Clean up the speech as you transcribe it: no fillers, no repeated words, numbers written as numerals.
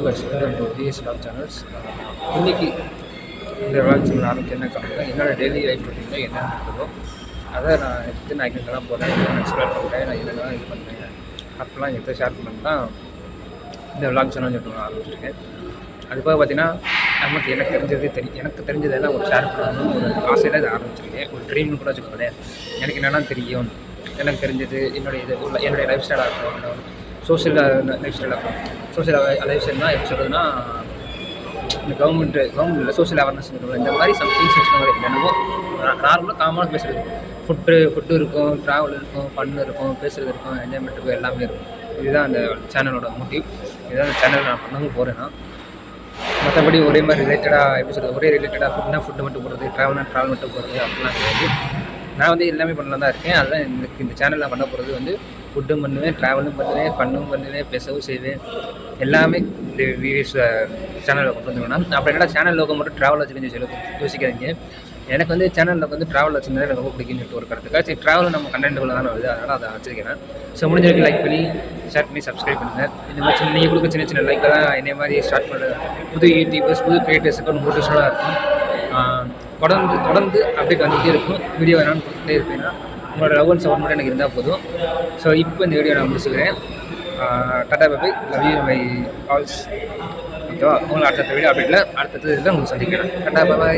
Guys, welcome to VS vlog channels. இன்றைக்கி இந்த vlog channel ஆரம்பிக்க என்ன காரணம், என்னோட டெய்லி லைஃப் ரொட்டீனில் என்ன நடக்குதோ அதை நான் எடுத்து நான் எங்கெங்கெல்லாம் போகிறேன், நான் எக்ஸ்ப்ளோர் பண்ணுறேன், நான் என்னெல்லாம் இது பண்ணுறேன் அப்படிலாம் எங்கிட்ட ஷேர் பண்ணி தான் இந்த vlog சேனல் சொல்லிட்டு நான் ஆரம்பிச்சிருக்கேன். அதுக்காக பார்த்தீங்கன்னா நமக்கு எனக்கு தெரிஞ்சதெல்லாம் ஒரு ஷேர் பண்ணணும்னு ஒரு ஆசையில் இதை ஆரம்பிச்சிருக்கேன். ஒரு ட்ரீம்னு கூட வச்சுக்கோங்களேன். எனக்கு என்னென்னா தெரியும், எனக்கு தெரிஞ்சது என்னுடைய லைஃப் ஸ்டைலாக இருக்கும், சோஷியல் லைஃப் ஸ்டைலாக இருக்கும். சோஷியல் லைஃப் ஸ்டைல்னால் எப்படி சொல்கிறதுனா, இந்த கவர்மெண்ட்டில் சோஷியல் அவேர்னஸ் இருக்கும். இந்த மாதிரி சம்திங்ஸ் வச்சுக்கோங்க. என்னவோ நார்மலாக காமனாக பேசுகிறது, ஃபுட்டு இருக்கும், ட்ராவல் இருக்கும், ஃபன் இருக்கும், பேசுகிறது இருக்கும், என்ஜாய்மெண்ட் இருக்கும், எல்லாமே இருக்கும். இதுதான் அந்த சேனலோட மோட்டிவ். இதுதான் அந்த சேனல் நான் பண்ணவும் போகிறேன்னா. மற்றபடி ஒரே மாதிரி ரிலேட்டடாக எப்படி சொல்கிறது, ஒரே ரிலேட்டடாக ஃபுட்டு மட்டும் போடுறது, ட்ராவல் மட்டும் போடுறது அப்படிலாம் கிடையாது. நான் எல்லாமே பண்ணலாம் தான் இருக்கேன். அதுதான் இந்த சேனல் நான் பண்ண போகிறது ஃபுட்டும் பண்ணுவேன், ட்ராவலும் பண்ணுவேன், ஃபன்னும் பண்ணுவேன், பேசவும் செய்வேன். எல்லாமே இந்த வீடியோஸ் சேனலில் கொண்டு வந்துருவேன். அப்போ என்னடா சேனல் லோகம் மட்டும் ட்ராவல் வச்சுக்கன்னு சொல்லி யோசிக்காதீங்க. எனக்கு சேனலில் ட்ராவல் வச்சுருந்தா எனக்கு ரொம்ப பிடிக்கும்னு சொல்லிட்டு ஒரு கருத்துக்காக சரி, ட்ராவலும் நம்ம கண்டென்ட்டுக்குள்ள தான் வருது, அதனால் அதை வச்சுருக்கிறேன். ஸோ முடிஞ்சவரைக்கும் லைக் பண்ணி ஷேர் பண்ணி சப்ஸ்கிரைப் பண்ணுங்கள். இந்த மாதிரி நீங்கள் கொடுக்க சின்ன லைக் தான் என்னை மாதிரி ஸ்டார்ட் பண்ணுற புது யூடியூபர்ஸ், புது கிரியேட்டர்ஸுக்கு ஒரு மோட்டிவேஷனாக இருக்கும். தொடர்ந்து அப்டேட் வந்துகிட்டே இருக்கும். வீடியோ என்னன்னு கொடுத்துட்டே இருப்பேன்னா உங்களோட லவ் அண்ட் சப்போர்ட் மட்டும் எனக்கு இருந்தால் போதும். ஸோ இப்போ இந்த வீடியோ நான் முடிச்சுக்கிறேன். Tata bye, love you my ஆல்ஸ். ஓகேவா? உங்களை அடுத்த வீடியோ அப்டேட்டில் அடுத்தது உங்களுக்கு சந்திக்கிறேன். Tata by.